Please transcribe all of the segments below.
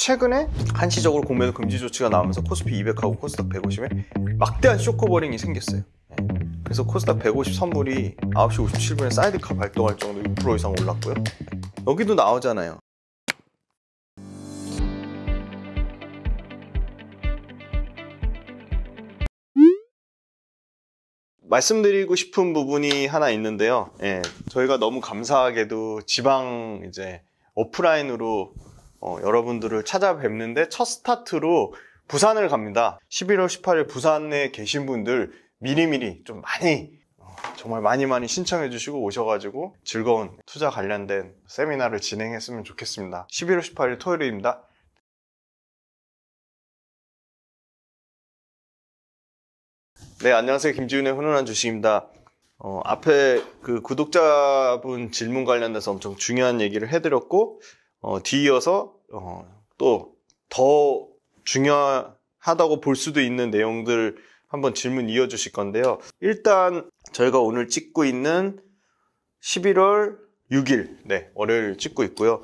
최근에 한시적으로 공매도 금지 조치가 나오면서 코스피 200하고 코스닥 150에 막대한 쇼커버링이 생겼어요. 그래서 코스닥 150 선물이 9시 57분에 사이드카 발동할 정도로 6% 이상 올랐고요. 여기도 나오잖아요. 말씀드리고 싶은 부분이 하나 있는데요. 저희가 너무 감사하게도 지방 이제 오프라인으로 여러분들을 찾아뵙는데 첫 스타트로 부산을 갑니다. 11월 18일 부산에 계신 분들 미리미리 좀 많이 정말 많이 신청해 주시고 오셔가지고 즐거운 투자 관련된 세미나를 진행했으면 좋겠습니다. 11월 18일 토요일입니다. 네, 안녕하세요. 김지훈의 훈훈한 주식입니다. 앞에 그 구독자분 질문 관련돼서 엄청 중요한 얘기를 해드렸고, 뒤이어서 또 더 중요하다고 볼 수도 있는 내용들 한번 질문 이어주실 건데요. 일단 저희가 오늘 찍고 있는 11월 6일, 월요일 찍고 있고요.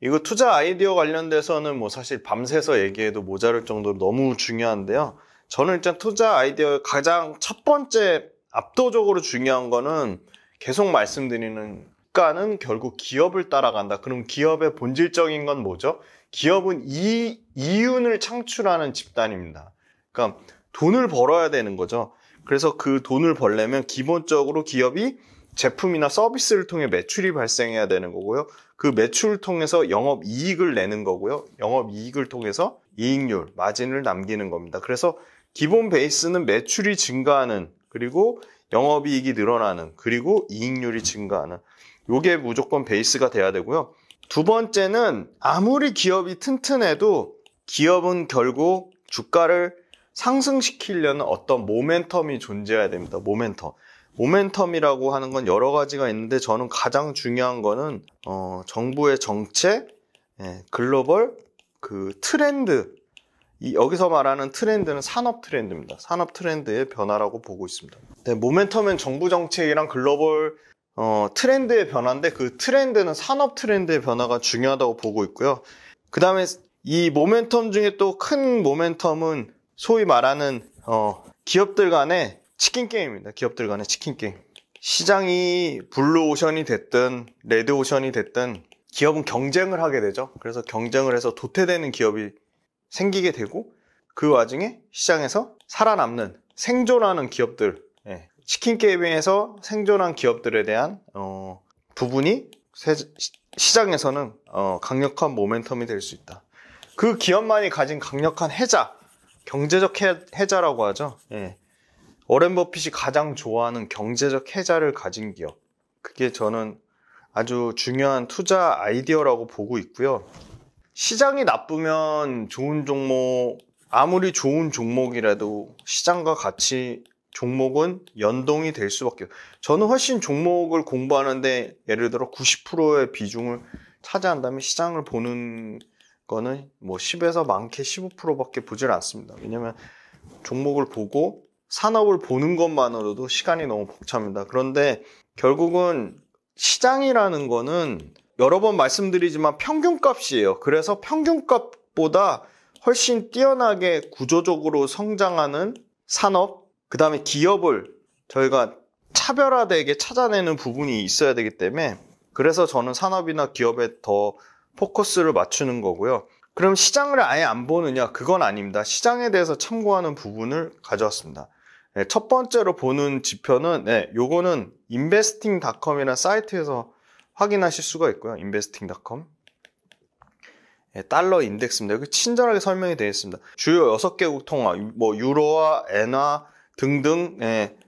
이거 투자 아이디어 관련돼서는 뭐 사실 밤새서 얘기해도 모자랄 정도로 너무 중요한데요. 저는 일단 투자 아이디어의 가장 첫 번째 압도적으로 중요한 거는 계속 말씀드리는 가는 결국 기업을 따라간다. 그럼 기업의 본질적인 건 뭐죠? 기업은 이윤을 창출하는 집단입니다. 그러니까 돈을 벌어야 되는 거죠. 그래서 그 돈을 벌려면 기본적으로 기업이 제품이나 서비스를 통해 매출이 발생해야 되는 거고요. 그 매출을 통해서 영업이익을 내는 거고요. 영업이익을 통해서 이익률, 마진을 남기는 겁니다. 그래서 기본 베이스는 매출이 증가하는, 그리고 영업이익이 늘어나는, 그리고 이익률이 증가하는, 요게 무조건 베이스가 돼야 되고요. 두 번째는 아무리 기업이 튼튼해도 기업은 결국 주가를 상승시키려는 어떤 모멘텀이 존재해야 됩니다. 모멘텀이라고 하는 건 여러 가지가 있는데 저는 가장 중요한 거는 정부의 정책, 글로벌 그 트렌드, 여기서 말하는 트렌드는 산업 트렌드입니다. 산업 트렌드의 변화라고 보고 있습니다. 모멘텀은 정부 정책이랑 글로벌 트렌드의 변화인데 그 트렌드는 산업 트렌드의 변화가 중요하다고 보고 있고요. 그 다음에 이 모멘텀 중에 또 큰 모멘텀은 소위 말하는 기업들 간의 치킨 게임입니다. 기업들 간의 치킨 게임. 시장이 블루 오션이 됐든 레드 오션이 됐든 기업은 경쟁을 하게 되죠. 그래서 경쟁을 해서 도태되는 기업이 생기게 되고 그 와중에 시장에서 살아남는, 생존하는 기업들, 치킨 게임에서 생존한 기업들에 대한 부분이 시장에서는 강력한 모멘텀이 될 수 있다. 그 기업만이 가진 강력한 해자, 경제적 해자라고 하죠. 워렌 버핏이 가장 좋아하는 경제적 해자를 가진 기업. 그게 저는 아주 중요한 투자 아이디어라고 보고 있고요. 시장이 나쁘면 좋은 종목, 아무리 좋은 종목이라도 시장과 같이 종목은 연동이 될 수밖에 없어요. 저는 훨씬 종목을 공부하는데 예를 들어 90%의 비중을 차지한다면 시장을 보는 거는 뭐 10에서 많게 15%밖에 보질 않습니다. 왜냐면 종목을 보고 산업을 보는 것만으로도 시간이 너무 벅찹니다. 그런데 결국은 시장이라는 거는 여러 번 말씀드리지만 평균값이에요. 그래서 평균값보다 훨씬 뛰어나게 구조적으로 성장하는 산업, 그 다음에 기업을 저희가 차별화되게 찾아내는 부분이 있어야 되기 때문에 그래서 저는 산업이나 기업에 더 포커스를 맞추는 거고요. 그럼 시장을 아예 안 보느냐? 그건 아닙니다. 시장에 대해서 참고하는 부분을 가져왔습니다. 첫 번째로 보는 지표는 요거는 investing.com이라는 사이트에서 확인하실 수가 있고요. investing.com 달러 인덱스입니다. 여기 친절하게 설명이 되어 있습니다. 주요 6개국 통화, 뭐 유로와 엔화 등등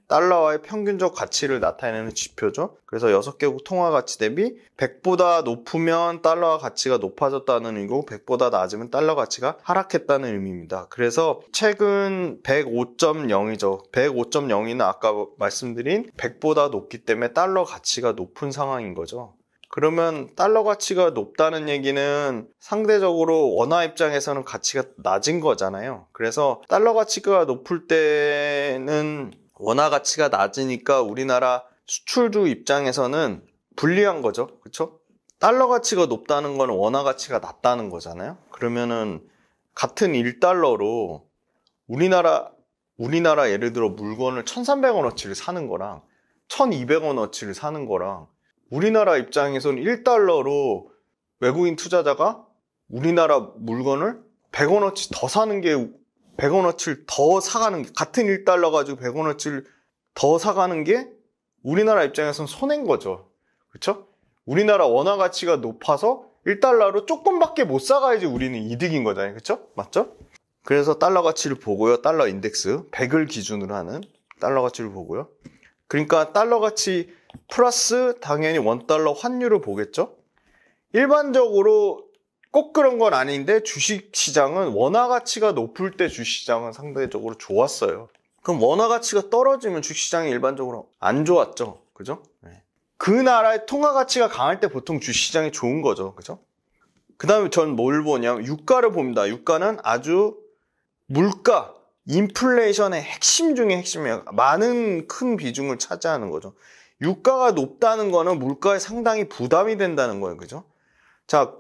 달러와의 평균적 가치를 나타내는 지표죠. 그래서 6개국 통화 가치 대비 100보다 높으면 달러와 가치가 높아졌다는 의미고 100보다 낮으면 달러 가치가 하락했다는 의미입니다. 그래서 최근 105.0이죠. 105.0는 아까 말씀드린 100보다 높기 때문에 달러 가치가 높은 상황인 거죠. 그러면 달러 가치가 높다는 얘기는 상대적으로 원화 입장에서는 가치가 낮은 거잖아요. 그래서 달러 가치가 높을 때는 원화 가치가 낮으니까 우리나라 수출주 입장에서는 불리한 거죠. 그렇죠? 달러 가치가 높다는 건 원화 가치가 낮다는 거잖아요. 그러면은 같은 1달러로 우리나라 예를 들어 물건을 1,300원어치를 사는 거랑 1,200원어치를 사는 거랑 우리나라 입장에서는 1달러로 외국인 투자자가 우리나라 물건을 100원어치 더 사는 게 100원어치를 더 사가는 게 같은 1달러 가지고 100원어치를 더 사가는 게 우리나라 입장에서는 손해인 거죠. 그렇죠? 우리나라 원화 가치가 높아서 1달러로 조금밖에 못 사가야지 우리는 이득인 거잖아요. 그렇죠? 맞죠? 그래서 달러 가치를 보고요. 달러 인덱스 100을 기준으로 하는 달러 가치를 보고요. 그러니까 달러 가치 플러스 당연히 원달러 환율을 보겠죠. 일반적으로 꼭 그런 건 아닌데 주식시장은 원화 가치가 높을 때 주식시장은 상대적으로 좋았어요. 그럼 원화 가치가 떨어지면 주식시장이 일반적으로 안 좋았죠. 그죠? 네. 그 나라의 통화 가치가 강할 때 보통 주식시장이 좋은 거죠. 그죠? 그 다음에 전 뭘 보냐면 유가를 봅니다. 유가는 아주 물가, 인플레이션의 핵심 중에 핵심이에요. 많은 큰 비중을 차지하는 거죠. 유가가 높다는 거는 물가에 상당히 부담이 된다는 거예요. 그죠? 자,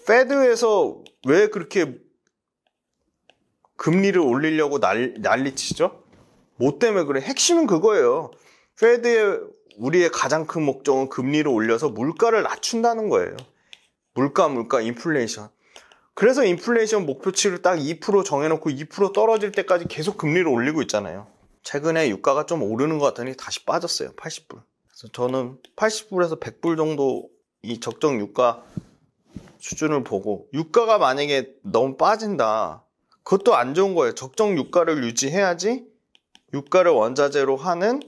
페드에서 왜 그렇게 금리를 올리려고 난리치죠? 뭐 때문에 그래? 핵심은 그거예요. 페드의 우리의 가장 큰 목적은 금리를 올려서 물가를 낮춘다는 거예요. 물가, 인플레이션. 그래서 인플레이션 목표치를 딱 2% 정해놓고 2% 떨어질 때까지 계속 금리를 올리고 있잖아요. 최근에 유가가 좀 오르는 것 같더니 다시 빠졌어요. 80불. 그래서 저는 80불에서 100불 정도 이 적정 유가 수준을 보고 유가가 만약에 너무 빠진다. 그것도 안 좋은 거예요. 적정 유가를 유지해야지 유가를 원자재로 하는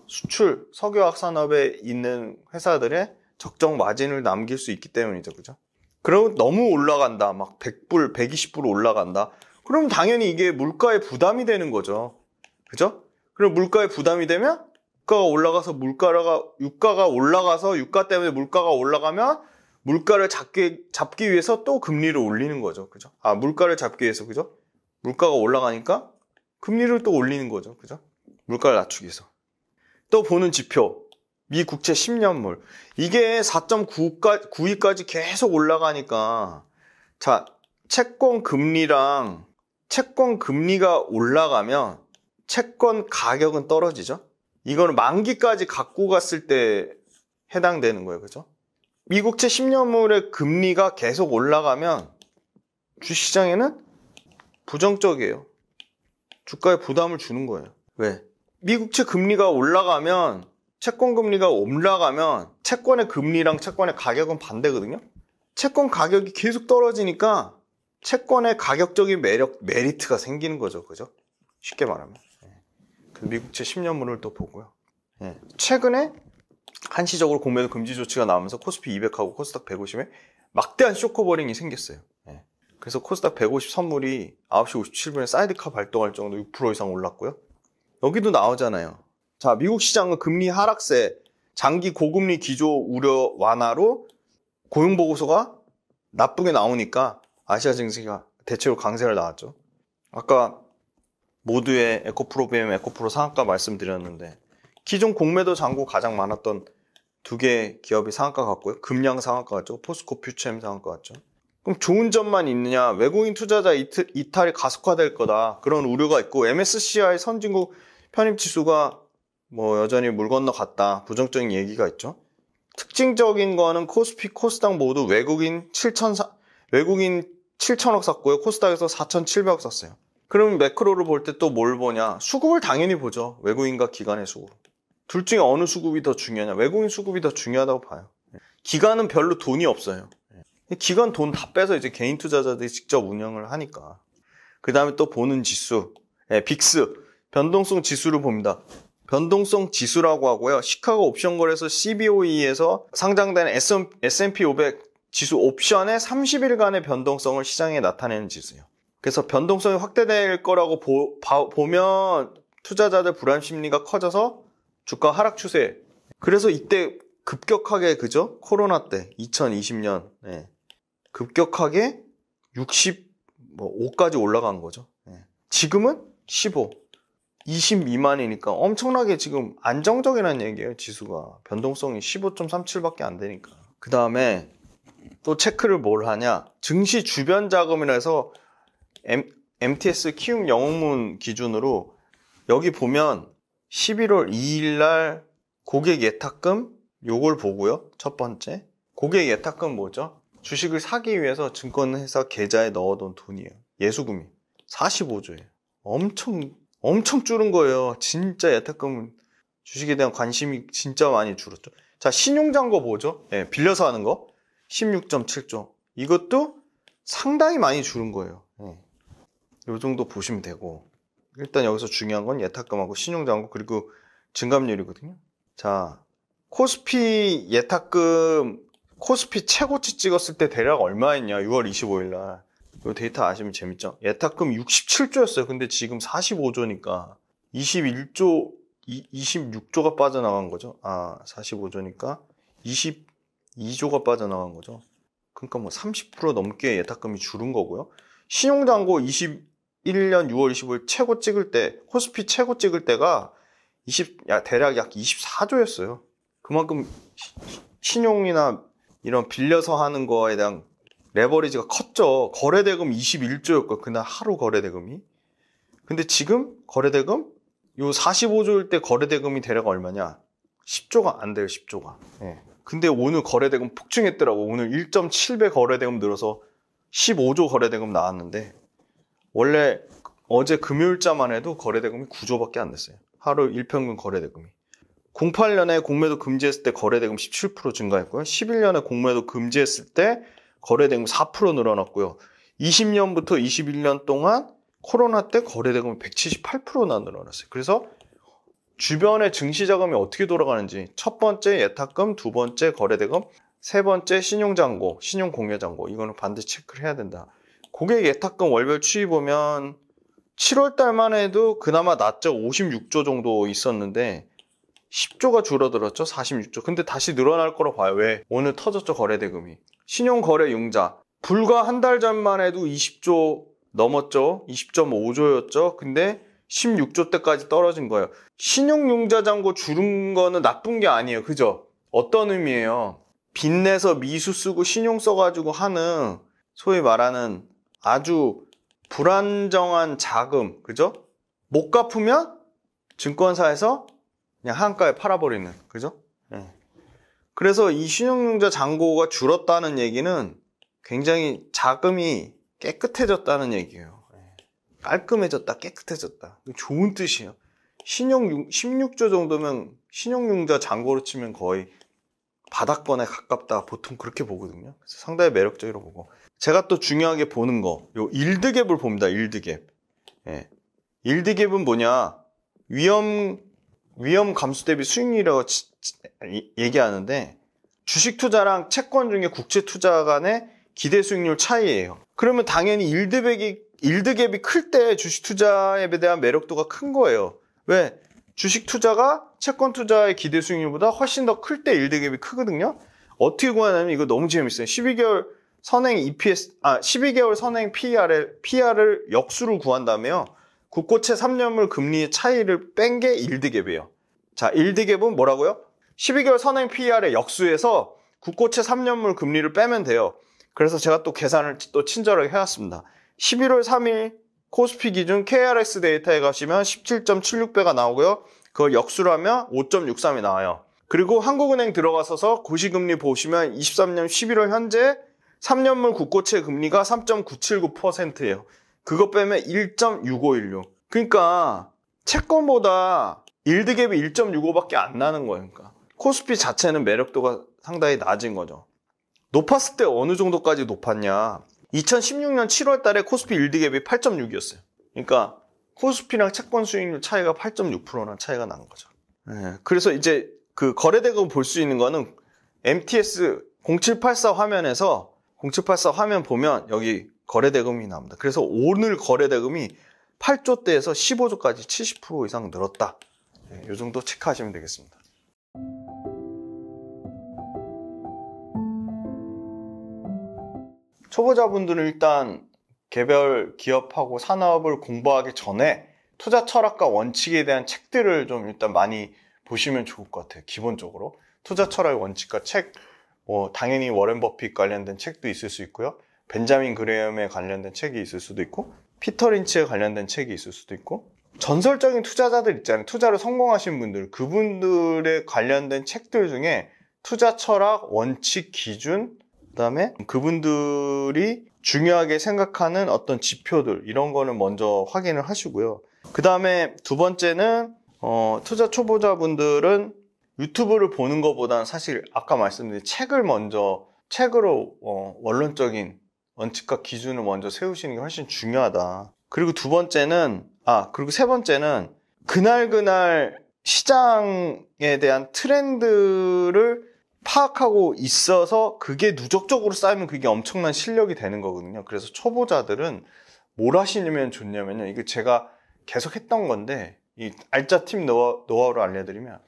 수출, 석유화학 산업에 있는 회사들의 적정 마진을 남길 수 있기 때문이죠. 그죠? 그리고 너무 올라간다. 막 100불, 120불 올라간다. 그럼 당연히 이게 물가에 부담이 되는 거죠. 그죠? 그럼 물가에 부담이 되면 유가가 올라가서 유가가 올라가서 유가 때문에 물가가 올라가면 물가를 잡기 위해서 또 금리를 올리는 거죠. 그죠? 물가를 잡기 위해서. 그죠? 물가가 올라가니까 금리를 또 올리는 거죠. 그죠? 물가를 낮추기 위해서. 또 보는 지표. 미 국채 10년물. 이게 4.92까지 계속 올라가니까 자, 채권 금리가 올라가면 채권 가격은 떨어지죠. 이거는 만기까지 갖고 갔을 때 해당되는 거예요. 그죠? 미국채 10년물의 금리가 계속 올라가면 주식시장에는 부정적이에요. 주가에 부담을 주는 거예요. 왜? 미국채 금리가 올라가면 채권 금리가 올라가면 채권의 금리랑 채권의 가격은 반대거든요. 채권 가격이 계속 떨어지니까 채권의 가격적인 메리트가 생기는 거죠. 그죠? 쉽게 말하면. 미국채 10년물을 또 보고요. 최근에 한시적으로 공매도 금지 조치가 나오면서 코스피 200하고 코스닥 150에 막대한 쇼커버링이 생겼어요. 그래서 코스닥 150 선물이 9시 57분에 사이드카 발동할 정도로 6% 이상 올랐고요. 여기도 나오잖아요. 자, 미국 시장은 금리 하락세, 장기 고금리 기조 우려 완화로 고용보고서가 나쁘게 나오니까 아시아 증시가 대체로 강세를 나왔죠. 아까 모두의 에코프로 BM, 에코프로 상한가 말씀드렸는데 기존 공매도 잔고 가장 많았던 두 개 기업이 상한가 같고요. 금양 상한가 같죠. 포스코 퓨처엠 상한가 같죠. 그럼 좋은 점만 있느냐? 외국인 투자자 이탈이 가속화될 거다. 그런 우려가 있고 MSCI 선진국 편입지수가 여전히 물 건너갔다. 부정적인 얘기가 있죠. 특징적인 거는 코스피, 코스닥 모두 외국인 7천억 샀고요. 코스닥에서 4,700억 샀어요. 그럼 매크로를 볼 때 또 뭘 보냐? 수급을 당연히 보죠. 외국인과 기관의 수급. 둘 중에 어느 수급이 더 중요하냐? 외국인 수급이 더 중요하다고 봐요. 기관은 별로 돈이 없어요. 기관 돈 다 빼서 이제 개인 투자자들이 직접 운영을 하니까. 그 다음에 또 보는 지수. 빅스. 변동성 지수를 봅니다. 변동성 지수라고 하고요. 시카고 옵션 거래소 CBOE에서 상장된 S&P 500 지수 옵션의 30일간의 변동성을 시장에 나타내는 지수예요. 그래서 변동성이 확대될 거라고 보면 투자자들 불안 심리가 커져서 주가 하락 추세. 그래서 이때 급격하게 그죠? 코로나 때 2020년 급격하게 65까지 올라간 거죠. 지금은 15. 20 미만이니까 엄청나게 지금 안정적이라는 얘기예요. 지수가 변동성이 15.37밖에 안 되니까. 그 다음에 또 체크를 뭘 하냐, 증시 주변 자금이라 해서 MTS 키움 영웅문 기준으로 여기 보면 11월 2일 날 고객 예탁금 요걸 보고요. 첫 번째 고객 예탁금 뭐죠? 주식을 사기 위해서 증권회사 계좌에 넣어둔 돈이에요. 예수금이 45조예요. 엄청 줄은 거예요. 진짜 예탁금은 주식에 대한 관심이 진짜 많이 줄었죠. 자, 신용잔고 뭐죠? 네, 빌려서 하는 거 16.7조. 이것도 상당히 많이 줄은 거예요. 네. 이 정도 보시면 되고, 일단 여기서 중요한 건 예탁금하고 신용잔고 그리고 증감률이거든요. 자, 코스피 예탁금 코스피 최고치 찍었을 때 대략 얼마였냐? 6월 25일 날. 이 데이터 아시면 재밌죠? 예탁금 67조였어요. 근데 지금 45조니까 26조가 빠져나간 거죠. 45조니까 22조가 빠져나간 거죠. 그러니까 뭐 30% 넘게 예탁금이 줄은 거고요. 신용잔고 21년 6월 25일 최고 찍을 때, 코스피 최고 찍을 때가 대략 약 24조였어요. 그만큼 신용이나 이런 빌려서 하는 거에 대한 레버리지가 컸죠. 거래대금 21조였고, 그날 하루 거래대금이. 근데 지금 거래대금 요 45조일 때 거래대금이 대략 얼마냐? 10조가 안 돼요. 10조가. 네. 근데 오늘 거래대금 폭증했더라고. 오늘 1.7배 거래대금 늘어서 15조 거래대금 나왔는데, 원래 어제 금요일자만 해도 거래대금이 9조밖에 안 됐어요. 하루 일평균 거래대금이. 08년에 공매도 금지했을 때 거래대금 17% 증가했고요. 11년에 공매도 금지했을 때 거래대금 4% 늘어났고요. 20년부터 21년 동안 코로나 때 거래대금이 178%나 늘어났어요. 그래서 주변의 증시자금이 어떻게 돌아가는지, 첫 번째 예탁금, 두 번째 거래대금, 세 번째 신용잔고, 신용공여잔고, 이거는 반드시 체크를 해야 된다. 고객 예탁금 월별 추이 보면 7월 달만 해도 그나마 낮죠. 56조 정도 있었는데 10조가 줄어들었죠. 46조. 근데 다시 늘어날 거로 봐요. 왜? 오늘 터졌죠. 거래대금이. 신용거래융자. 불과 한 달 전만 해도 20조 넘었죠. 20.5조였죠. 근데 16조 때까지 떨어진 거예요. 신용융자 잔고 줄은 거는 나쁜 게 아니에요. 그죠? 어떤 의미예요? 빚내서 미수 쓰고 신용 써가지고 하는 소위 말하는 아주 불안정한 자금, 그죠? 못 갚으면 증권사에서 그냥 한가에 팔아버리는, 그죠? 네. 그래서 이 신용융자 잔고가 줄었다는 얘기는 굉장히 자금이 깨끗해졌다는 얘기예요. 깔끔해졌다, 깨끗해졌다. 좋은 뜻이에요. 16조 정도면 신용융자 잔고로 치면 거의 바닥권에 가깝다. 보통 그렇게 보거든요. 그래서 상당히 매력적이라고 보고. 제가 또 중요하게 보는 거, 요 일드갭을 봅니다. 일드갭. 예. 일드갭은 뭐냐? 위험 감수 대비 수익률이라고 얘기하는데, 주식 투자랑 채권 중에 국채 투자 간의 기대 수익률 차이예요. 그러면 당연히 일드갭이 클 때 주식 투자에 대한 매력도가 큰 거예요. 왜? 주식 투자가 채권 투자의 기대 수익률보다 훨씬 더 클 때 일드갭이 크거든요. 어떻게 구하냐면 이거 너무 재밌어요. 12개월 선행 EPS, 12개월 선행 PR을 역수를 구한 다음에요. 국고채 3년물 금리의 차이를 뺀 게 일드갭이에요. 자, 일드갭은 뭐라고요? 12개월 선행 PR의 역수에서 국고채 3년물 금리를 빼면 돼요. 그래서 제가 또 계산을 또 친절하게 해왔습니다. 11월 3일 코스피 기준 KRX 데이터에 가시면 17.76배가 나오고요. 그걸 역수를 하면 5.63이 나와요. 그리고 한국은행 들어가셔서 고시금리 보시면 23년 11월 현재 3년물 국고채 금리가 3.979%예요. 그거 빼면 1.6516. 그러니까 채권보다 일드갭이 1.65밖에 안 나는 거예요. 그러니까 코스피 자체는 매력도가 상당히 낮은 거죠. 높았을 때 어느 정도까지 높았냐? 2016년 7월 달에 코스피 일드갭이 8.6이었어요. 그러니까 코스피랑 채권 수익률 차이가 8.6%나 차이가 난 거죠. 그래서 이제 그 거래대금 볼 수 있는 거는 MTS 0784 화면에서 0784 화면 보면 여기 거래대금이 나옵니다. 그래서 오늘 거래대금이 8조대에서 15조까지 70% 이상 늘었다. 이 정도 체크하시면 되겠습니다. 초보자분들은 일단 개별 기업하고 산업을 공부하기 전에 투자 철학과 원칙에 대한 책들을 좀 일단 많이 보시면 좋을 것 같아요. 기본적으로 투자 철학의 원칙과 책, 당연히 워렌 버핏 관련된 책도 있을 수 있고요. 벤자민 그레엄에 관련된 책이 있을 수도 있고, 피터 린치에 관련된 책이 있을 수도 있고, 전설적인 투자자들 있잖아요. 투자로 성공하신 분들, 그분들에 관련된 책들 중에 투자 철학, 원칙, 기준, 그다음에 그분들이 중요하게 생각하는 어떤 지표들, 이런 거는 먼저 확인을 하시고요. 그 다음에 두 번째는 투자 초보자분들은 유튜브를 보는 것보다는 사실 아까 말씀드린 책으로 원론적인 원칙과 기준을 먼저 세우시는 게 훨씬 중요하다. 그리고 그리고 세 번째는 그날 시장에 대한 트렌드를 파악하고 있어서 그게 누적적으로 쌓이면 그게 엄청난 실력이 되는 거거든요. 그래서 초보자들은 뭘 하시면 좋냐면요. 이거 제가 계속 했던 건데, 이 알짜 팁 노하우를 알려드리면,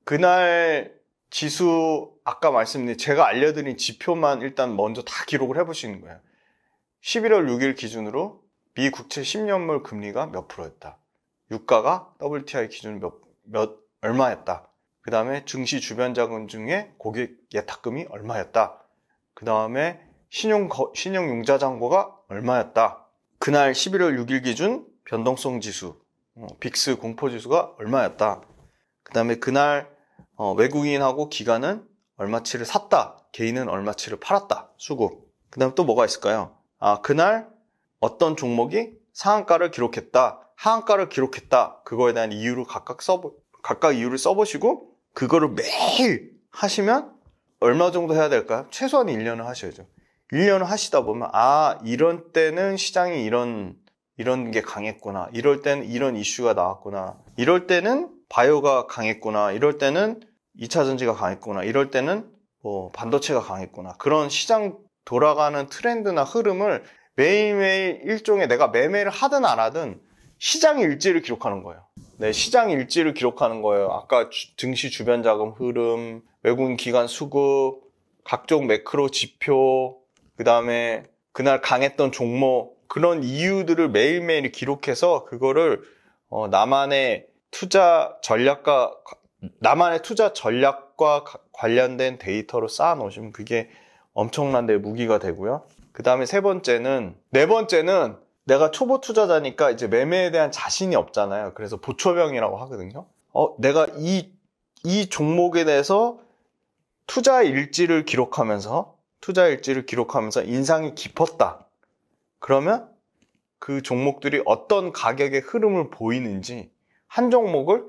그날 지수, 아까 말씀드린 제가 알려드린 지표만 일단 먼저 다 기록을 해보시는 거예요. 11월 6일 기준으로 미 국채 10년물 금리가 몇 프로였다. 유가가 WTI 기준 얼마였다. 그 다음에 증시 주변 자금 중에 고객 예탁금이 얼마였다. 그 다음에 신용융자 잔고가 얼마였다. 그날 11월 6일 기준 변동성 지수, 빅스 공포지수가 얼마였다. 그 다음에 그날 외국인하고 기관은 얼마치를 샀다. 개인은 얼마치를 팔았다. 수급. 그 다음에 또 뭐가 있을까요? 그날 어떤 종목이 상한가를 기록했다. 하한가를 기록했다. 그거에 대한 이유를 각각 이유를 써보시고, 그거를 매일 하시면 얼마 정도 해야 될까요? 최소한 1년을 하셔야죠. 1년을 하시다 보면, 이런 때는 시장이 이런 게 강했구나. 이럴 때는 이런 이슈가 나왔구나. 이럴 때는 바이오가 강했구나. 이럴 때는 2차 전지가 강했구나. 이럴 때는 반도체가 강했구나. 그런 시장 돌아가는 트렌드나 흐름을 매일매일 일종의 내가 매매를 하든 안 하든 시장 일지를 기록하는 거예요. 네, 시장 일지를 기록하는 거예요. 아까 증시 주변 자금 흐름, 외국인 기관 수급, 각종 매크로 지표, 그 다음에 그날 강했던 종목, 그런 이유들을 매일매일 기록해서 그거를 나만의 투자 전략과 관련된 데이터로 쌓아 놓으시면 그게 엄청난 내 무기가 되고요. 그 다음에 네 번째는 내가 초보 투자자니까 이제 매매에 대한 자신이 없잖아요. 그래서 보초병이라고 하거든요. 내가 이 종목에 대해서 투자 일지를 기록하면서 인상이 깊었다. 그러면 그 종목들이 어떤 가격의 흐름을 보이는지, 한 종목을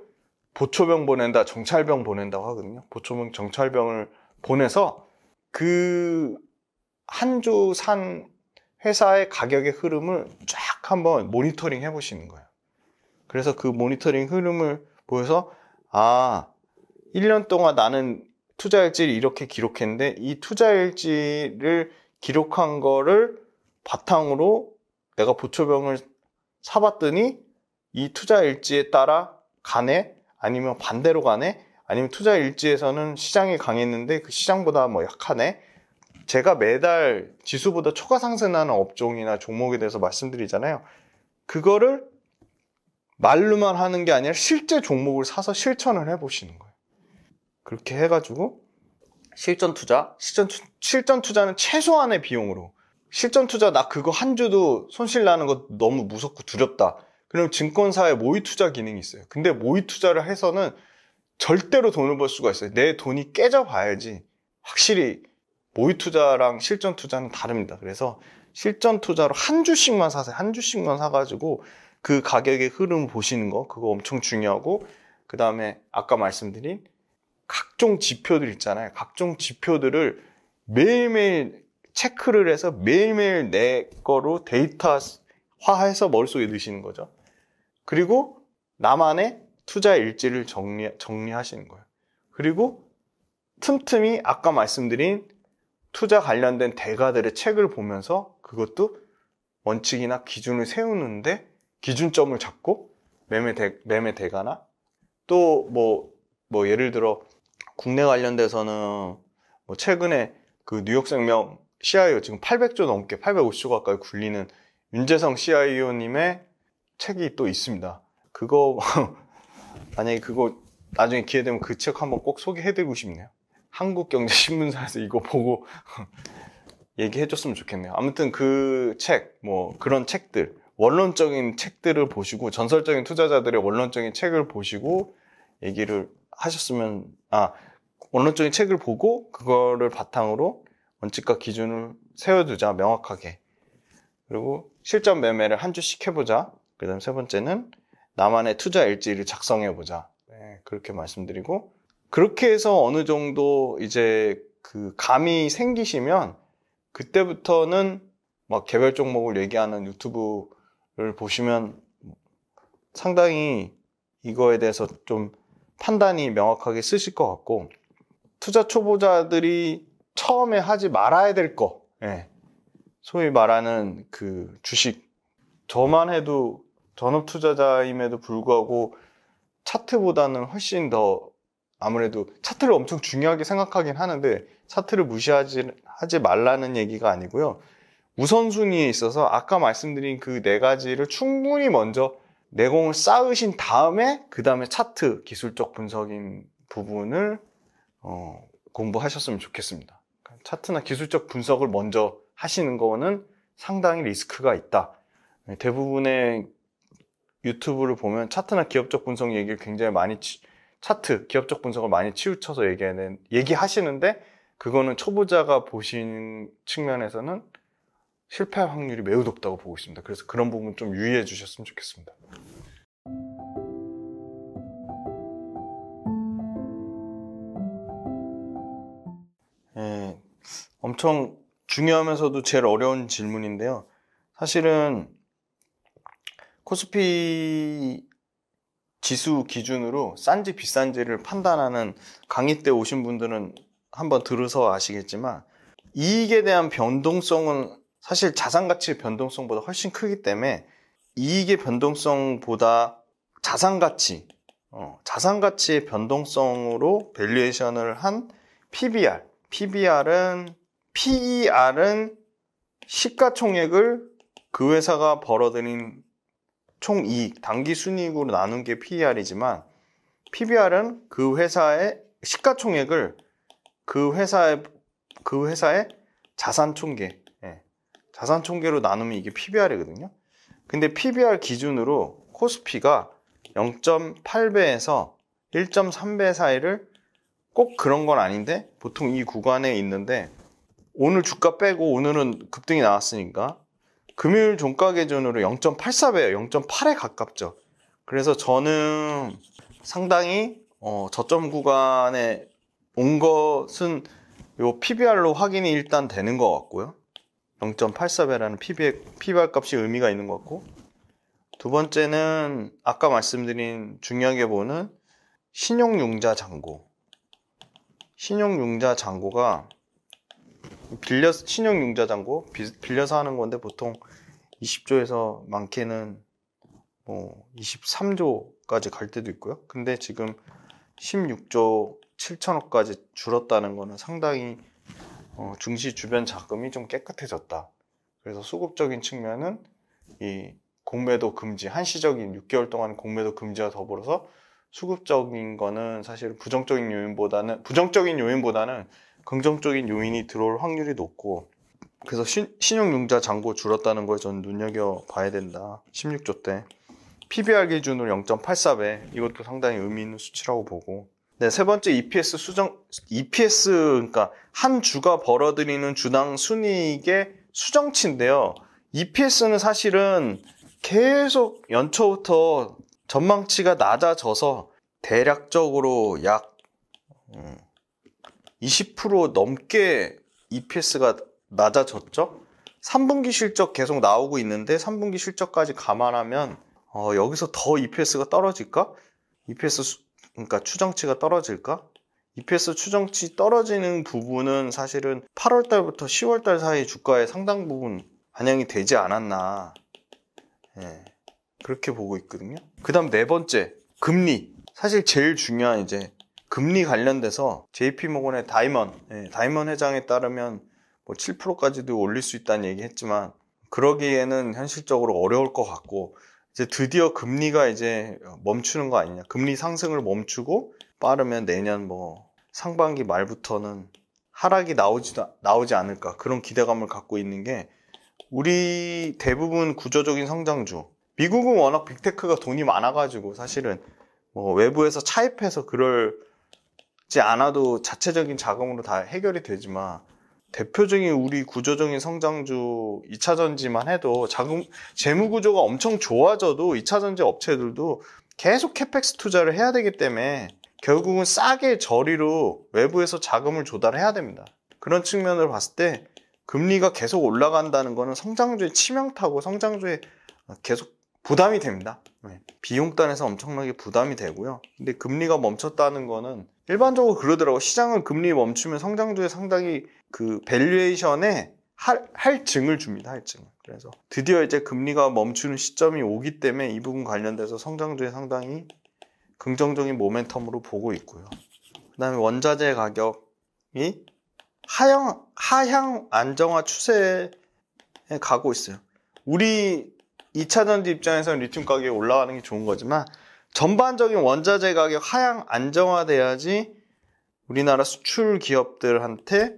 보초병 보낸다, 정찰병 보낸다고 하거든요. 보초병, 정찰병을 보내서 그 한 주 산 회사의 가격의 흐름을 쫙 한번 모니터링 해보시는 거예요. 그래서 그 모니터링 흐름을 보여서 1년 동안 나는 투자일지를 이렇게 기록했는데, 이 투자일지를 기록한 거를 바탕으로 내가 보초병을 사봤더니 이 투자일지에 따라 가네? 아니면 반대로 가네? 아니면 투자일지에서는 시장이 강했는데 그 시장보다 약하네? 제가 매달 지수보다 초과 상승하는 업종이나 종목에 대해서 말씀드리잖아요. 그거를 말로만 하는 게 아니라 실제 종목을 사서 실천을 해보시는 거예요. 그렇게 해가지고 실전 투자는 최소한의 비용으로, 실전 투자 나 그거 한 주도 손실 나는 거 너무 무섭고 두렵다. 그럼 증권사에 모의 투자 기능이 있어요. 근데 모의 투자를 해서는 절대로 돈을 벌 수가 있어요. 내 돈이 깨져 봐야지. 확실히 모의 투자랑 실전 투자는 다릅니다. 그래서 실전 투자로 한 주씩만 사세요. 한 주씩만 사가지고 그 가격의 흐름 보시는 거, 그거 엄청 중요하고, 그 다음에 아까 말씀드린 각종 지표들 있잖아요. 각종 지표들을 매일매일 체크를 해서 매일매일 내 거로 데이터화해서 머릿속에 넣으시는 거죠. 그리고 나만의 투자 일지를 정리하시는 거예요. 그리고 틈틈이 아까 말씀드린 투자 관련된 대가들의 책을 보면서 그것도 원칙이나 기준을 세우는데 기준점을 잡고 매매 대가나 또 예를 들어 국내 관련돼서는 최근에 그 뉴욕생명 CIO 지금 800조 넘게 850조 가까이 굴리는 윤재성 CIO님의 책이 또 있습니다. 그거 만약에 그거 나중에 기회 되면 그 책 한번 꼭 소개해드리고 싶네요. 한국경제신문사에서 이거 보고 얘기해줬으면 좋겠네요. 아무튼 그 책, 뭐 그런 책들, 원론적인 책들을 보시고 전설적인 투자자들의 원론적인 책을 보시고 얘기를 하셨으면, 원론적인 책을 보고 그거를 바탕으로 원칙과 기준을 세워두자, 명확하게. 그리고 실전 매매를 한 주씩 해보자. 그 다음 세 번째는 나만의 투자 일지를 작성해보자. 네, 그렇게 말씀드리고, 그렇게 해서 어느 정도 이제 그 감이 생기시면 그때부터는 막 개별 종목을 얘기하는 유튜브를 보시면 상당히 이거에 대해서 좀 판단이 명확하게 쓰실 것 같고, 투자 초보자들이 처음에 하지 말아야 될 거, 소위 말하는 그 주식, 저만 해도 전업 투자자임에도 불구하고 차트보다는 훨씬 더, 아무래도 차트를 엄청 중요하게 생각하긴 하는데 차트를 무시하지 말라는 얘기가 아니고요. 우선순위에 있어서 아까 말씀드린 그 네 가지를 충분히 먼저 내공을 쌓으신 다음에 그 다음에 차트 기술적 분석인 부분을 공부하셨으면 좋겠습니다. 차트나 기술적 분석을 먼저 하시는 거는 상당히 리스크가 있다. 대부분의 유튜브를 보면 차트나 기업적 분석 얘기를 굉장히 많이 차트, 기업적 분석을 많이 치우쳐서 얘기하시는데 그거는 초보자가 보신 측면에서는 실패할 확률이 매우 높다고 보고 있습니다. 그래서 그런 부분 좀 유의해 주셨으면 좋겠습니다. 엄청 중요하면서도 제일 어려운 질문인데요. 사실은 코스피 지수 기준으로 싼지 비싼지를 판단하는 강의 때 오신 분들은 한번 들어서 아시겠지만, 이익에 대한 변동성은 사실 자산가치의 변동성보다 훨씬 크기 때문에 이익의 변동성보다 자산가치의 변동성으로 밸류에이션을 한 PER은 시가총액을 그 회사가 벌어들인 총이익, 당기순이익으로 나눈 게 PER이지만, PBR은 그 회사의 시가총액을 그 회사의 자산총계로 나누면 이게 PBR이거든요. 근데 PBR 기준으로 코스피가 0.8배에서 1.3배 사이를, 꼭 그런 건 아닌데 보통 이 구간에 있는데, 오늘 주가 빼고 오늘은 급등이 나왔으니까 금요일 종가 기준으로 0.84배예요. 0.8에 가깝죠. 그래서 저는 상당히 저점 구간에 온 것은 요 PBR로 확인이 일단 되는 것 같고요. 0.84배라는 PBR 값이 의미가 있는 것 같고, 두 번째는 아까 말씀드린 중요하게 보는 신용융자 잔고. 신용융자 잔고가 신용융자 잔고 빌려서 하는 건데 보통 20조에서 많게는 23조까지 갈 때도 있고요. 근데 지금 16조 7천억까지 줄었다는 거는 상당히 증시 주변 자금이 좀 깨끗해졌다. 그래서 수급적인 측면은 이 공매도 금지, 한시적인 6개월 동안 공매도 금지와 더불어서 수급적인 거는 사실 부정적인 요인보다는 긍정적인 요인이 들어올 확률이 높고, 그래서 신용융자 잔고 줄었다는 걸 저는 눈여겨봐야 된다. 16조 때 PBR 기준으로 0.84배, 이것도 상당히 의미 있는 수치라고 보고, 네, 세 번째 EPS, 그러니까 한 주가 벌어들이는 주당 순이익의 수정치인데요. EPS는 사실은 계속 연초부터 전망치가 낮아져서 대략적으로 약 20% 넘게 EPS가 낮아졌죠. 3분기 실적 계속 나오고 있는데 3분기 실적까지 감안하면 여기서 더 EPS가 떨어질까? 그러니까 추정치가 떨어질까? EPS 추정치 떨어지는 부분은 사실은 8월 달부터 10월 달 사이 주가에 상당 부분 반영이 되지 않았나, 그렇게 보고 있거든요. 그 다음 네 번째, 금리. 사실 제일 중요한 이제 금리 관련돼서 JP모건의 다이먼 회장에 따르면 7%까지도 올릴 수 있다는 얘기 했지만, 그러기에는 현실적으로 어려울 것 같고, 이제 드디어 금리가 이제 멈추는 거 아니냐. 금리 상승을 멈추고 빠르면 내년 뭐 상반기 말부터는 하락이 나오지 않을까. 그런 기대감을 갖고 있는 게 우리 대부분 구조적인 성장주. 미국은 워낙 빅테크가 돈이 많아가지고 사실은 뭐 외부에서 차입해서 그럴지 않아도 자체적인 자금으로 다 해결이 되지만 대표적인 우리 구조적인 성장주 2차전지만 해도 재무 구조가 엄청 좋아져도 2차전지 업체들도 계속 캐펙스 투자를 해야 되기 때문에 결국은 싸게 저리로 외부에서 자금을 조달해야 됩니다. 그런 측면을 봤을 때 금리가 계속 올라간다는 거는 성장주의 치명타고 성장주에 계속 부담이 됩니다. 비용단에서 엄청나게 부담이 되고요. 근데 금리가 멈췄다는 거는 일반적으로 그러더라고. 시장은 금리 멈추면 성장주에 상당히 그 밸류에이션에 할증을 줍니다. 할증. 그래서 드디어 이제 금리가 멈추는 시점이 오기 때문에 이 부분 관련돼서 성장주에 상당히 긍정적인 모멘텀으로 보고 있고요. 그 다음에 원자재 가격이 하향 안정화 추세에 가고 있어요. 우리 2차전지 입장에서는 리튬 가격이 올라가는 게 좋은 거지만 전반적인 원자재 가격 하향 안정화돼야지 우리나라 수출 기업들한테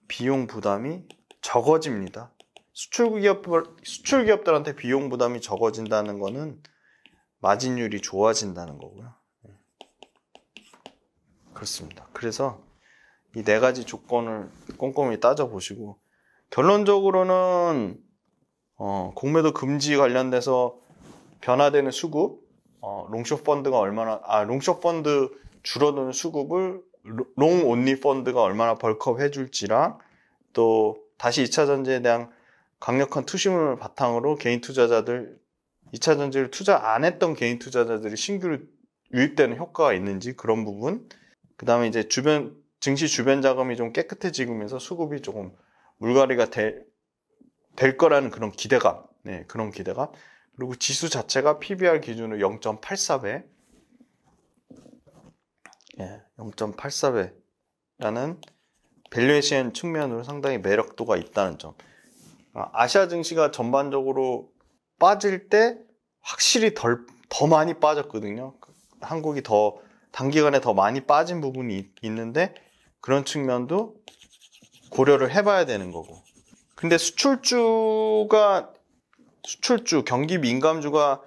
비용 부담이 적어집니다. 수출 기업들한테 비용 부담이 적어진다는 거는 마진율이 좋아진다는 거고요. 그렇습니다. 그래서 이 네 가지 조건을 꼼꼼히 따져보시고 결론적으로는 공매도 금지 관련돼서 변화되는 수급, 롱숏 펀드 줄어드는 수급을 롱 온리 펀드가 얼마나 벌크업 해줄지랑 또 다시 2차전지에 대한 강력한 투심을 바탕으로 개인 투자자들 2차전지를 투자 안 했던 개인 투자자들이 신규로 유입되는 효과가 있는지 그런 부분, 그 다음에 이제 증시 주변 자금이 좀 깨끗해지면서 수급이 조금 물갈이가 될 거라는 그런 기대감, 그런 기대감. 그리고 지수 자체가 PBR 기준으로 0.84배, 0.84배라는 밸류에이션 측면으로 상당히 매력도가 있다는 점. 아시아 증시가 전반적으로 빠질 때 확실히 더 많이 빠졌거든요. 한국이 더 단기간에 더 많이 빠진 부분이 있는데 그런 측면도 고려를 해봐야 되는 거고. 근데 수출주, 경기 민감주가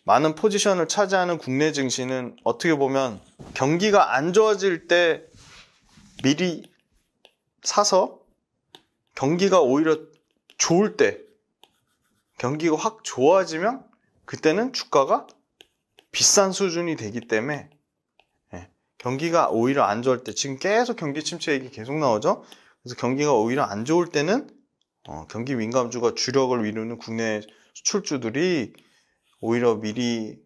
많은 포지션을 차지하는 국내 증시는 어떻게 보면 경기가 안 좋아질 때 미리 사서 경기가 오히려 좋을 때 경기가 확 좋아지면 그때는 주가가 비싼 수준이 되기 때문에 경기가 오히려 안 좋을 때 지금 계속 경기 침체 얘기 계속 나오죠. 그래서 경기가 오히려 안 좋을 때는 경기 민감주가 주력을 이루는 국내 수출주들이 오히려 미리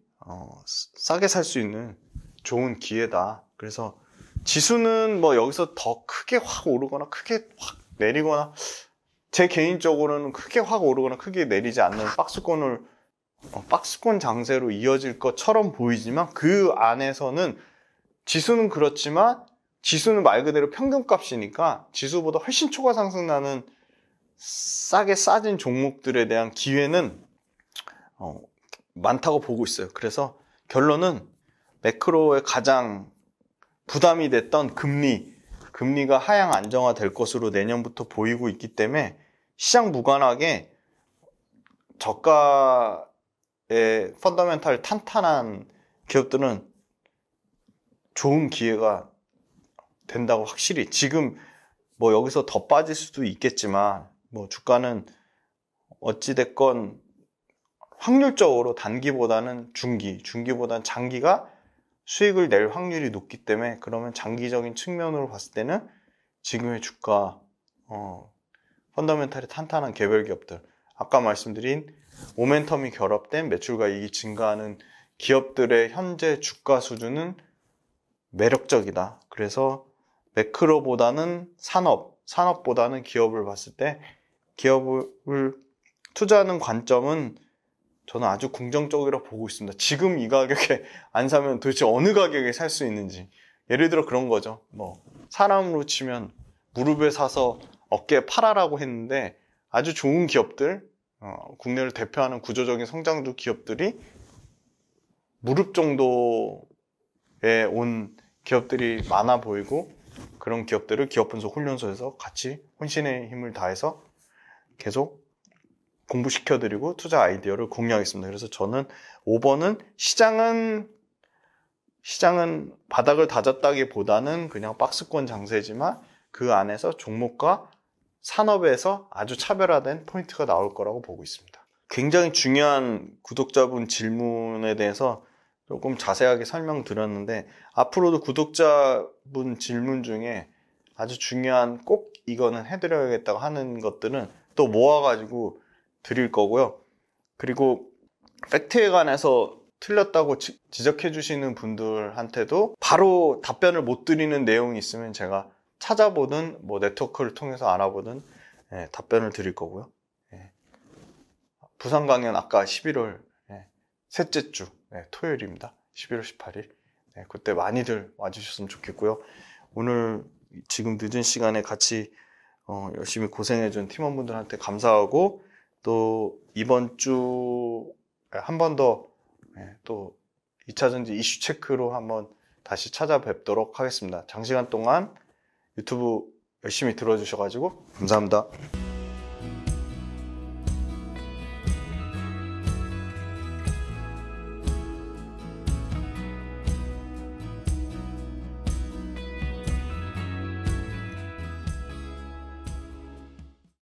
싸게 살 수 있는 좋은 기회다. 그래서 지수는 뭐 여기서 더 크게 확 오르거나 크게 확 내리거나 제 개인적으로는 크게 확 오르거나 크게 내리지 않는 박스권 장세로 이어질 것처럼 보이지만 그 안에서는 지수는 그렇지만 지수는 말 그대로 평균값이니까 지수보다 훨씬 초과 상승 나는 싸게 싸진 종목들에 대한 기회는 많다고 보고 있어요. 그래서 결론은 매크로의 가장 부담이 됐던 금리가 하향 안정화 될 것으로 내년부터 보이고 있기 때문에 시장 무관하게 저가의 펀더멘탈 탄탄한 기업들은 좋은 기회가 된다고 확실히 지금 뭐 여기서 더 빠질 수도 있겠지만 뭐 주가는 어찌됐건 확률적으로 단기보다는 중기보다는 장기가 수익을 낼 확률이 높기 때문에 그러면 장기적인 측면으로 봤을 때는 지금의 주가 펀더멘탈이 탄탄한 개별 기업들 아까 말씀드린 모멘텀이 결합된 매출과 이익이 증가하는 기업들의 현재 주가 수준은 매력적이다. 그래서 매크로보다는 산업보다는 기업을 봤을 때 기업을 투자하는 관점은 저는 아주 긍정적이라고 보고 있습니다. 지금 이 가격에 안 사면 도대체 어느 가격에 살 수 있는지. 예를 들어 그런 거죠. 뭐 사람으로 치면 무릎에 사서 어깨에 팔아라고 했는데 아주 좋은 기업들, 국내를 대표하는 구조적인 성장주 기업들이 무릎 정도에 온 기업들이 많아 보이고, 그런 기업들을 기업 분석 훈련소에서 같이 혼신의 힘을 다해서 계속 공부시켜드리고 투자 아이디어를 공유하겠습니다. 그래서 저는 5번은 시장은 바닥을 다졌다기보다는 그냥 박스권 장세지만 그 안에서 종목과 산업에서 아주 차별화된 포인트가 나올 거라고 보고 있습니다. 굉장히 중요한 구독자분 질문에 대해서 조금 자세하게 설명드렸는데, 앞으로도 구독자분 질문 중에 아주 중요한 꼭 이거는 해드려야겠다고 하는 것들은 또 모아가지고 드릴 거고요. 그리고 팩트에 관해서 틀렸다고 지적해 주시는 분들한테도 바로 답변을 못 드리는 내용이 있으면 제가 찾아보든 뭐 네트워크를 통해서 알아보든 답변을 드릴 거고요. 부산 강연 아까 11월 셋째 주 토요일입니다. 11월 18일. 그때 많이들 와주셨으면 좋겠고요. 오늘 지금 늦은 시간에 같이 열심히 고생해준 팀원분들한테 감사하고, 또 이번 주 한 번 더 또 2차전지 이슈 체크로 한번 다시 찾아뵙도록 하겠습니다. 장시간 동안 유튜브 열심히 들어주셔가지고 감사합니다.